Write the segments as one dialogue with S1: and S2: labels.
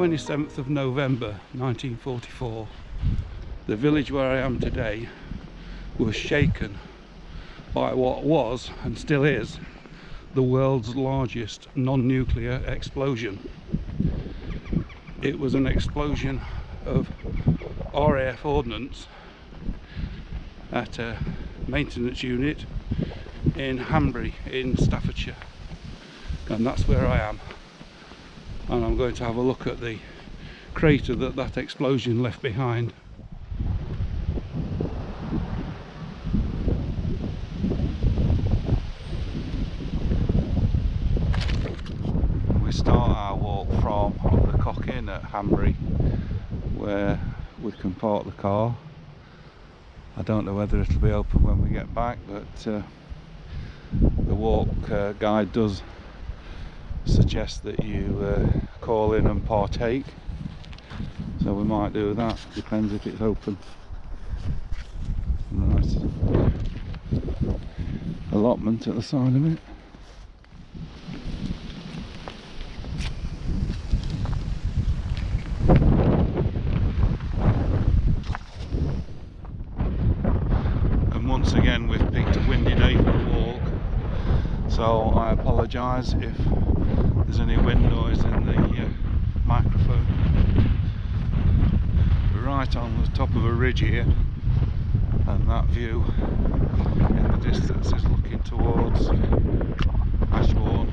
S1: 27th of November 1944, the village where I am today was shaken by what was, and still is, the world's largest non-nuclear explosion. It was an explosion of RAF ordnance at a maintenance unit in Hanbury in Staffordshire, and that's where I am, and I'm going to have a look at the crater that explosion left behind. We start our walk from the Cock Inn at Hanbury, where we can park the car. I don't know whether it'll be open when we get back, but the walk guide does suggest that you call in and partake, so we might do that. Depends if it's open. Nice allotment at the side of it. And once again we've picked a windy day for the walk, so I apologise if there's any wind noise in the microphone. We're right on the top of a ridge here, and that view in the distance is looking towards Ashbourne.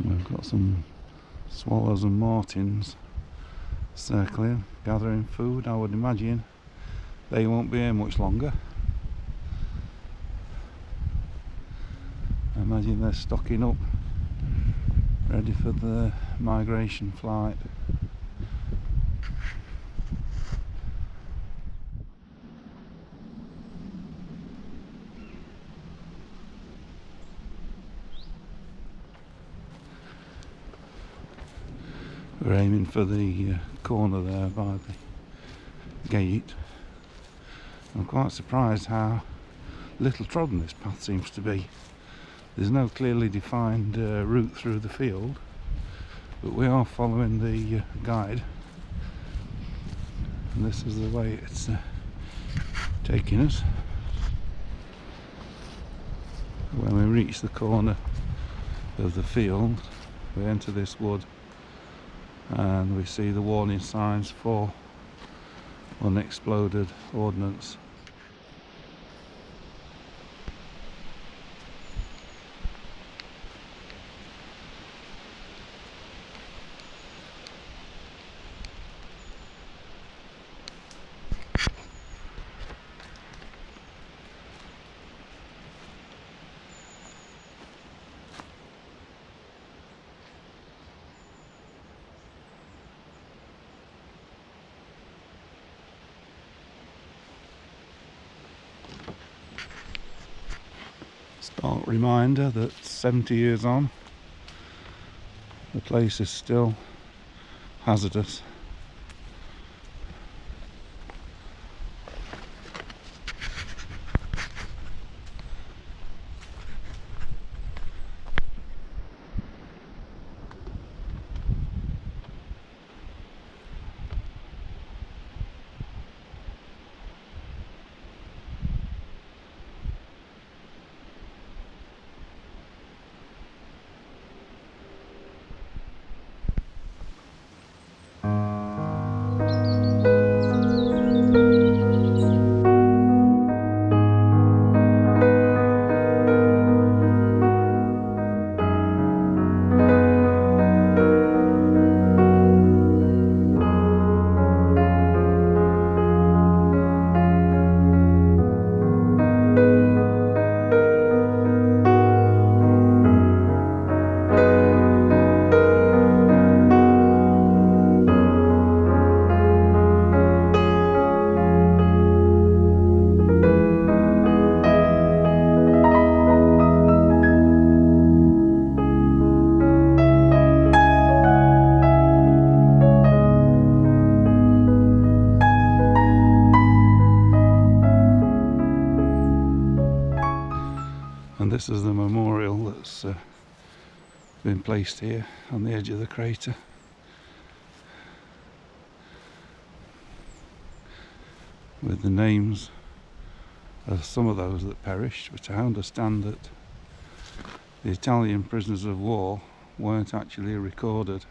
S1: We've got some swallows and martins circling, gathering food. I would imagine they won't be here much longer. I imagine they're stocking up, ready for the migration flight. We're aiming for the corner there by the gate. I'm quite surprised how little trodden this path seems to be. There's no clearly defined route through the field, but we are following the guide, and this is the way it's taking us. When we reach the corner of the field, we enter this wood and we see the warning signs for unexploded ordnance. Stark reminder that 70 years on, the place is still hazardous. this is the memorial that's been placed here on the edge of the crater. With the names of some of those that perished, but I understand that the Italian prisoners of war weren't actually recorded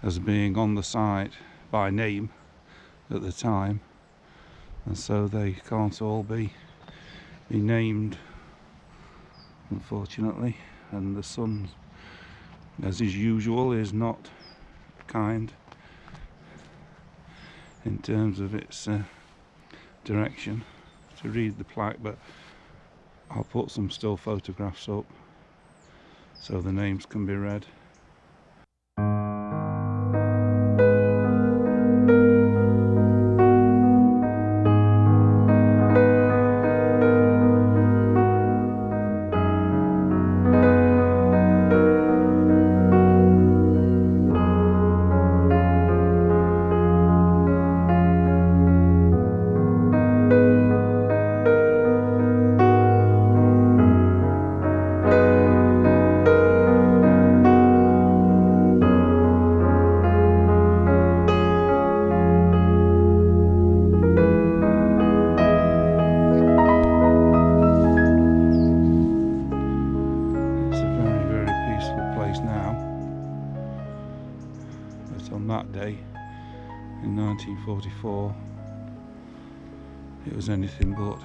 S1: as being on the site by name at the time, and so they can't all be named, unfortunately. And the sun, as is usual, is not kind in terms of its direction to read the plaque, but I'll put some still photographs up so the names can be read. On that day in 1944 it was anything but.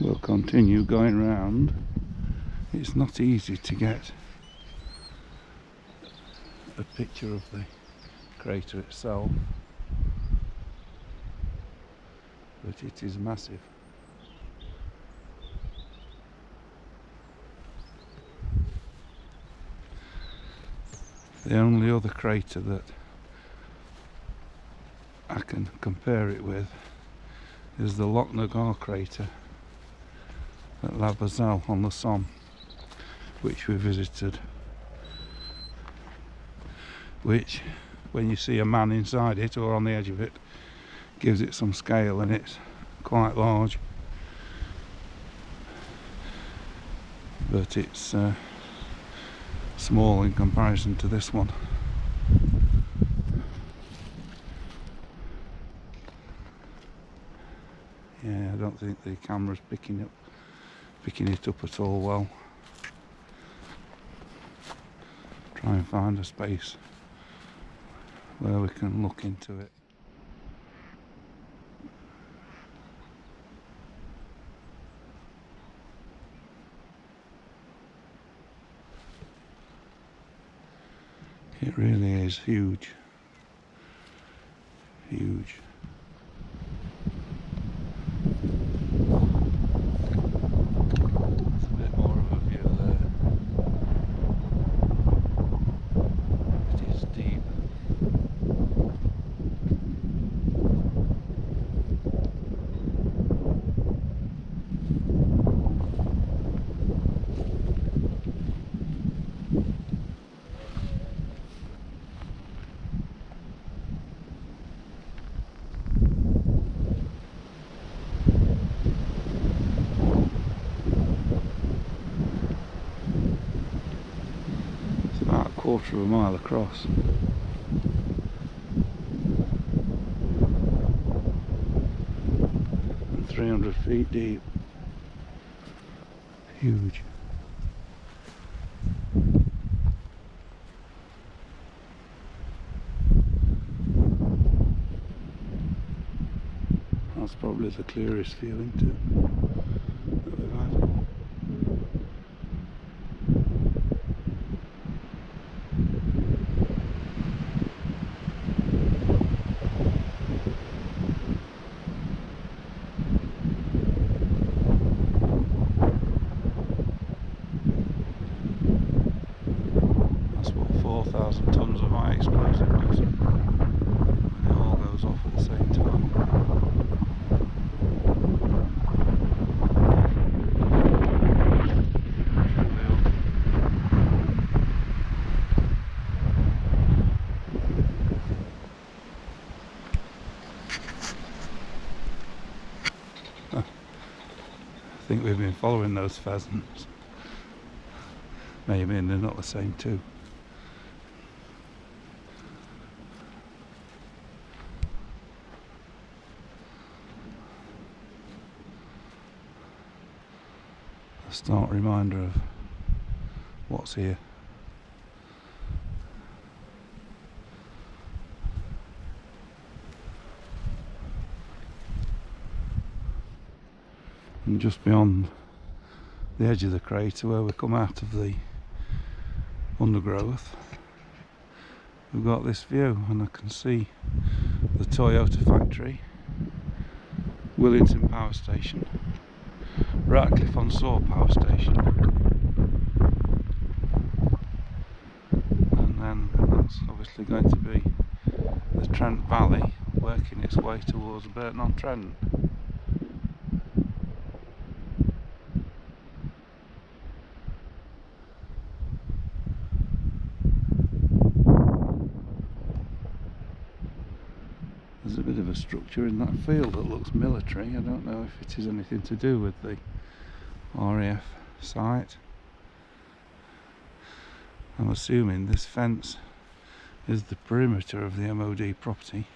S1: We'll continue going round. It's not easy to get a picture of the crater itself, but it is massive. The only other crater that I can compare it with is the Lochnagar crater at La Bazelle on the Somme, which we visited, which, when you see a man inside it or on the edge of it, gives it some scale, and it's quite large, but it's small in comparison to this one. Yeah, I don't think the camera's picking it up at all well. Try and find a space where we can look into it. It really is huge. Huge. There's a bit more of a view there. It is deep. Quarter of a mile across. And 300 feet deep. Huge. That's probably the clearest view into that we've had. That's what 4,000 tons of high explosive does, and it all goes off at the same time. think we've been following those pheasants. Maybe, and they're not the same too. A stark reminder of what's here. And just beyond the edge of the crater, where we come out of the undergrowth, we've got this view, and I can see the Toyota factory, Willington Power Station, Ratcliffe-on-Soar Power Station, and then that's obviously going to be the Trent Valley working its way towards Burton-on-Trent. There's a bit of a structure in that field that looks military. I don't know if it is anything to do with the RAF site. I'm assuming this fence is the perimeter of the MOD property.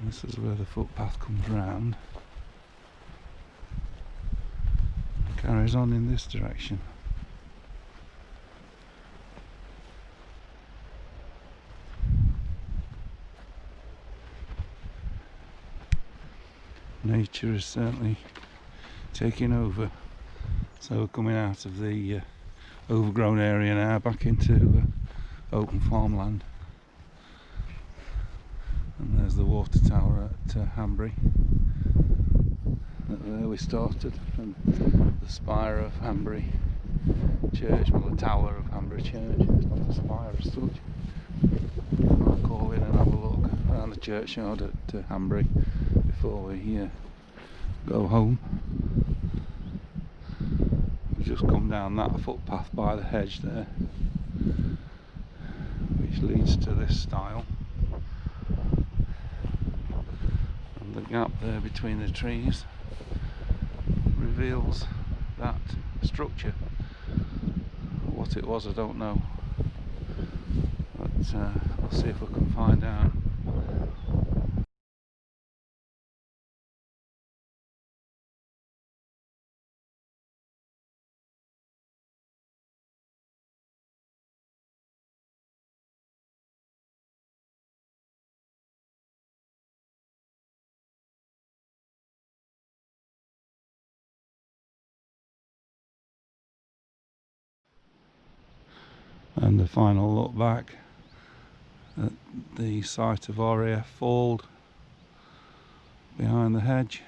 S1: This is where the footpath comes round and carries on in this direction. Nature is certainly taking over, so we're coming out of the overgrown area now back into open farmland. And there's the water tower at Hanbury. There we started, and the spire of Hanbury Church, well, the tower of Hanbury Church. It's not a spire as such. I'll call in and have a look around the churchyard at Hanbury before we go home. We've just come down that footpath by the hedge there, which leads to this stile, and the gap there between the trees reveals that structure. What it was, I don't know, but we'll see if we can find out. And the final look back at the site of RAF Fauld behind the hedge.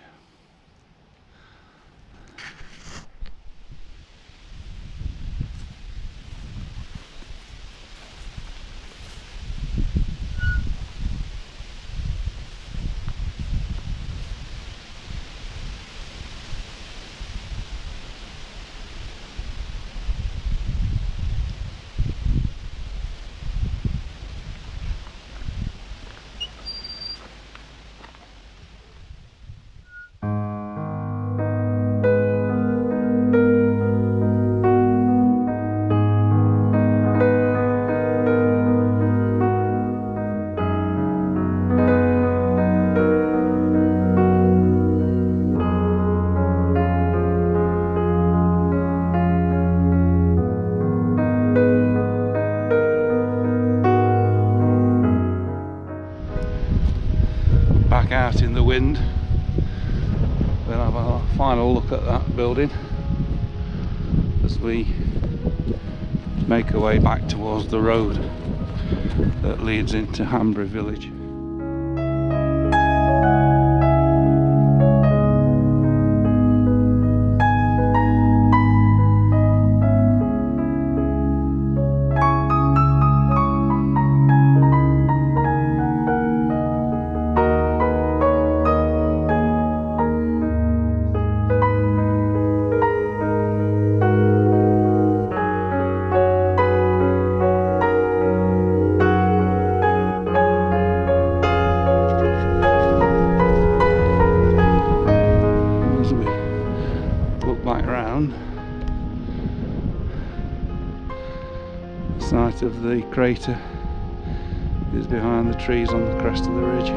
S1: Back out in the wind, we'll have a final look at that building as we make our way back towards the road that leads into Hanbury village. Most of the crater is behind the trees on the crest of the ridge.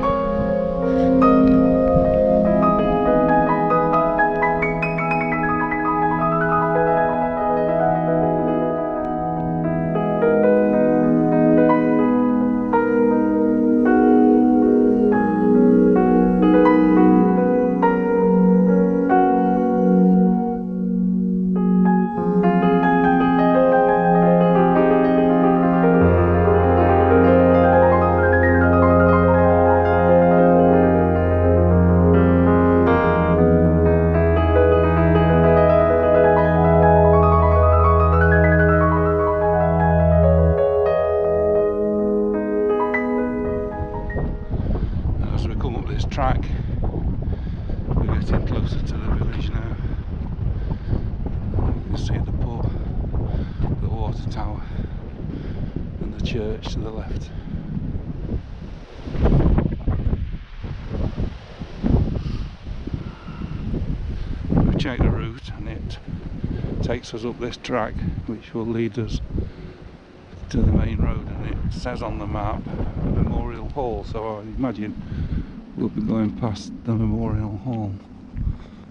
S1: Track, we're getting closer to the village now. You can see the pub, the water tower and the church to the left. We checked the route and it takes us up this track which will lead us to the main road, and it says on the map Memorial Hall, so I imagine we'll be going past the Memorial Hall,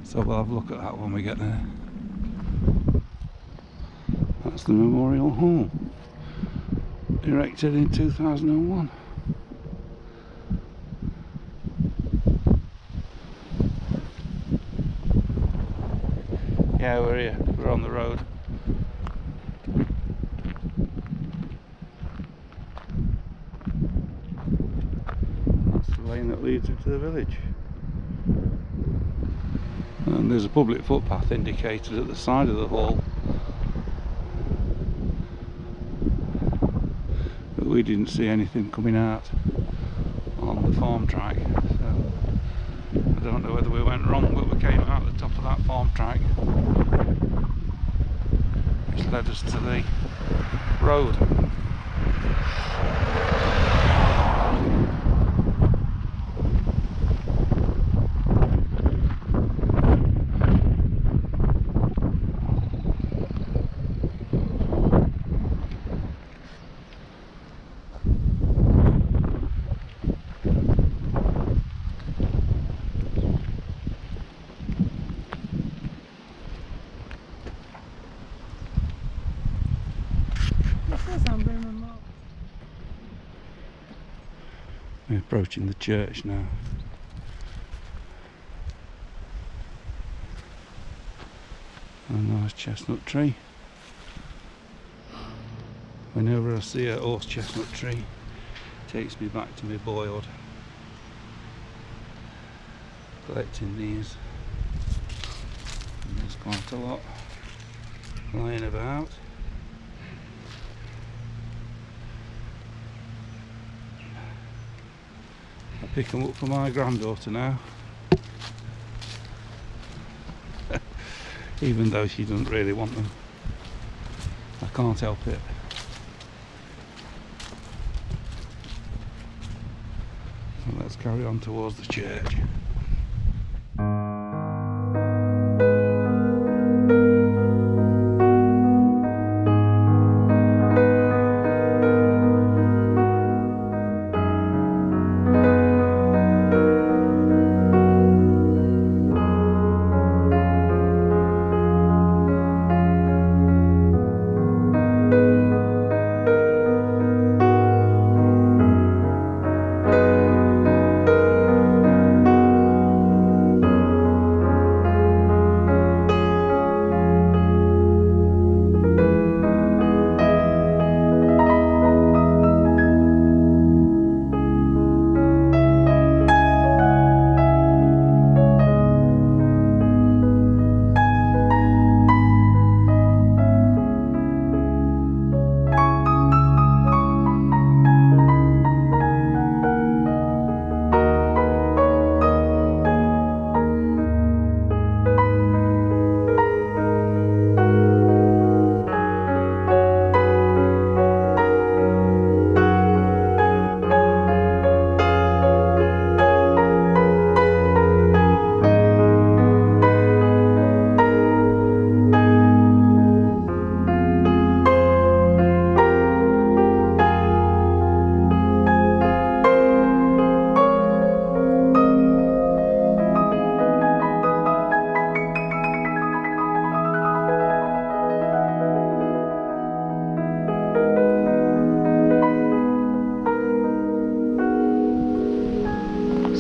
S1: so we'll have a look at that when we get there. That's the Memorial Hall, erected in 2001. Yeah, we're here, we're on the road. Lane that leads into the village, and there's a public footpath indicated at the side of the hall, but we didn't see anything coming out on the farm track, so I don't know whether we went wrong, but we came out the top of that farm track which led us to the road. We're approaching the church now. A nice chestnut tree. Whenever I see a horse chestnut tree, it takes me back to my boyhood. Collecting these. And there's quite a lot lying about. I pick them up for my granddaughter now, even though she doesn't really want them. I can't help it. So let's carry on towards the church.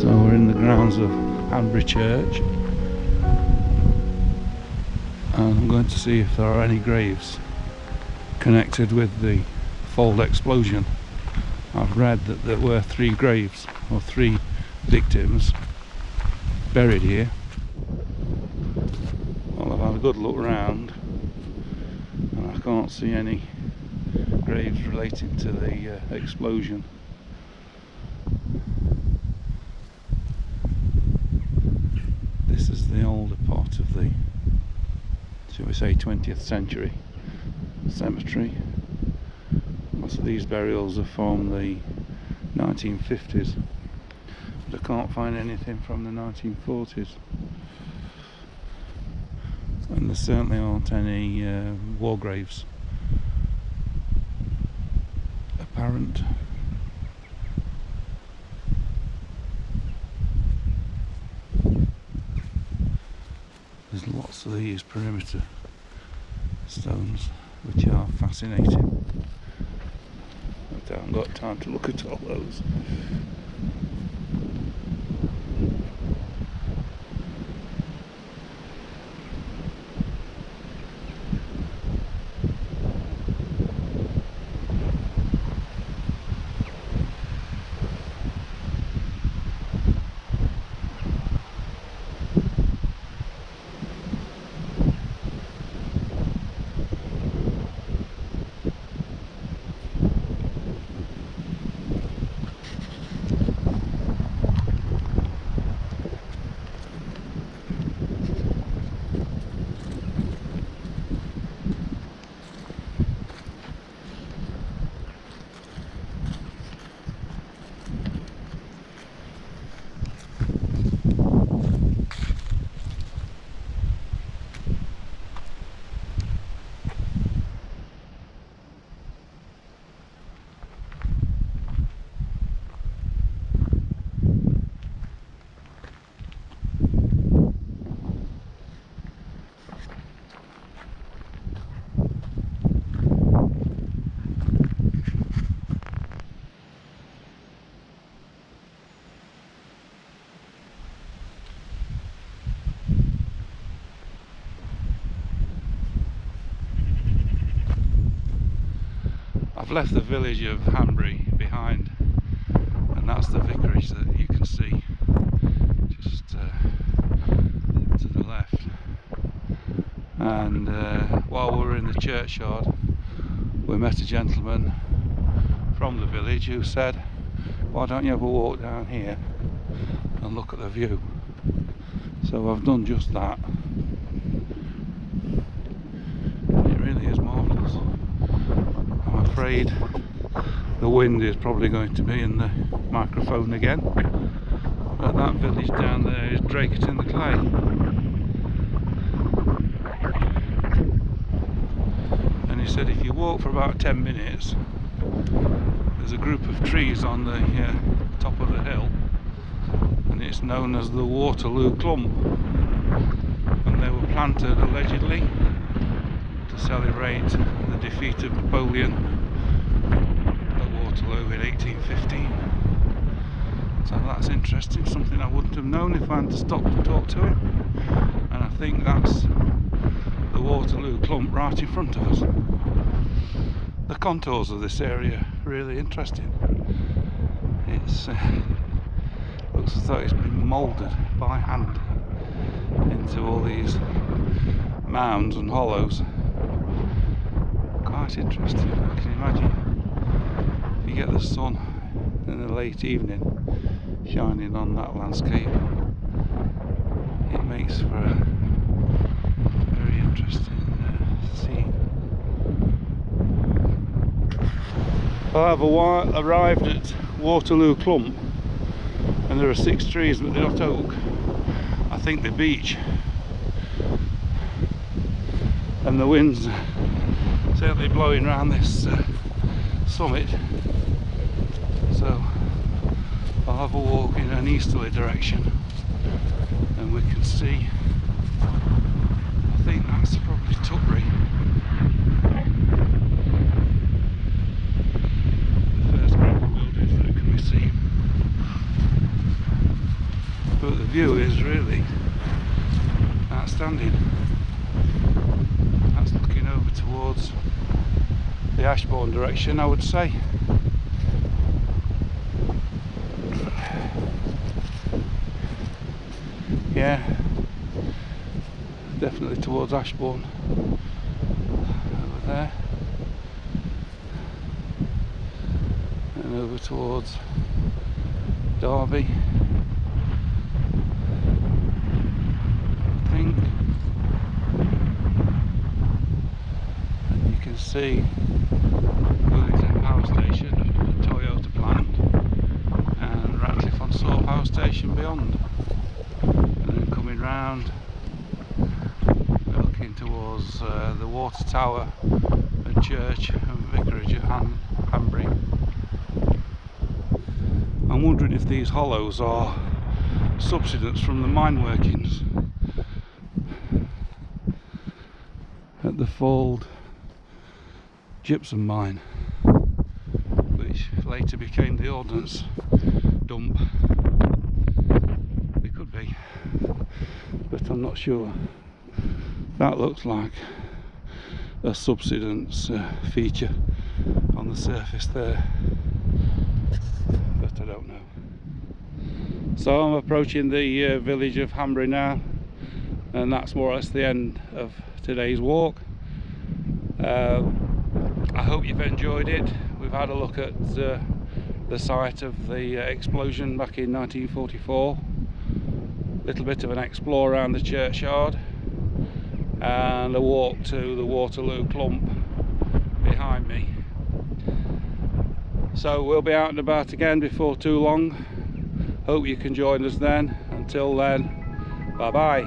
S1: So we're in the grounds of Hanbury Church, and I'm going to see if there are any graves connected with the Fauld explosion. I've read that there were 3 graves, or 3 victims buried here. Well, I've had a good look round and I can't see any graves relating to the explosion. This is the older part of the, shall we say, 20th century cemetery. Most of these burials are from the 1950s, but I can't find anything from the 1940s. And there certainly aren't any war graves apparent. There's lots of these perimeter stones which are fascinating. I haven't got time to look at all those. I've left the village of Hanbury behind, and that's the vicarage that you can see just to the left. And while we were in the churchyard, we met a gentleman from the village who said, "Why don't you ever walk down here and look at the view?" So I've done just that. It really is marvellous. I'm afraid the wind is probably going to be in the microphone again, but that village down there is Draycott-in-the-Clay. And he said if you walk for about 10 minutes, there's a group of trees on the top of the hill, and it's known as the Waterloo Clump, and they were planted allegedly to celebrate the defeat of Napoleon at Waterloo in 1815. So that's interesting, something I wouldn't have known if I hadn't stopped to talk to him. And I think that's the Waterloo Clump right in front of us. The contours of this area are really interesting. It's looks as though it's been moulded by hand into all these mounds and hollows. Quite interesting. I can imagine if you get the sun in the late evening shining on that landscape, it makes for a very interesting scene. I've arrived at Waterloo Clump, and there are 6 trees, but they're not oak. I think they're beech, and the wind's certainly blowing around this summit, so I'll have a walk in an easterly direction and we can see, I think that's probably Tutbury, the first gravel buildings that can be seen. view is really outstanding. That's looking over towards the Ashbourne direction, I would say. Yeah, definitely towards Ashbourne. Over there. And over towards Derby, I think. And you can see Wellington Power Station, the Toyota plant, and Ratcliffe on Soar Power Station beyond. And then coming round, we're looking towards the water tower and church and vicarage at Hanbury. I'm wondering if these hollows are subsidence from the mine workings at the Fauld gypsum mine, which later became the ordnance dump. It could be, but I'm not sure. That looks like a subsidence feature on the surface there, but I don't know. So I'm approaching the village of Hanbury now, and that's more or less the end of today's walk. I hope you've enjoyed it. We've had a look at the site of the explosion back in 1944, a little bit of an explore around the churchyard, and a walk to the Waterloo Clump behind me. So we'll be out and about again before too long. Hope you can join us then. Until then, bye bye.